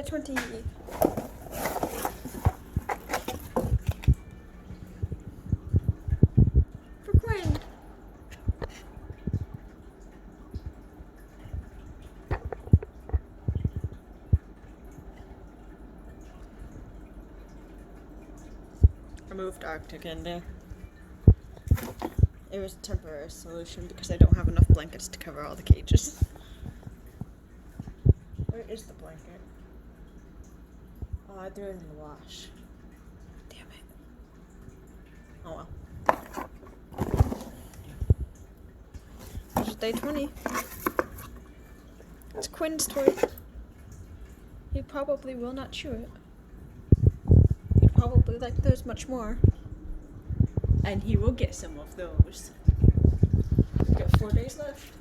Day 20. For Quinn. I moved Arctic in there. It was a temporary solution because I don't have enough blankets to cover all the cages. Where is the blanket? Oh, I threw it in the wash. Damn it. Oh well. This is day 20. It's Quinn's toy. He probably will not chew it. He'd probably like those much more. And he will get some of those. We've got 4 days left.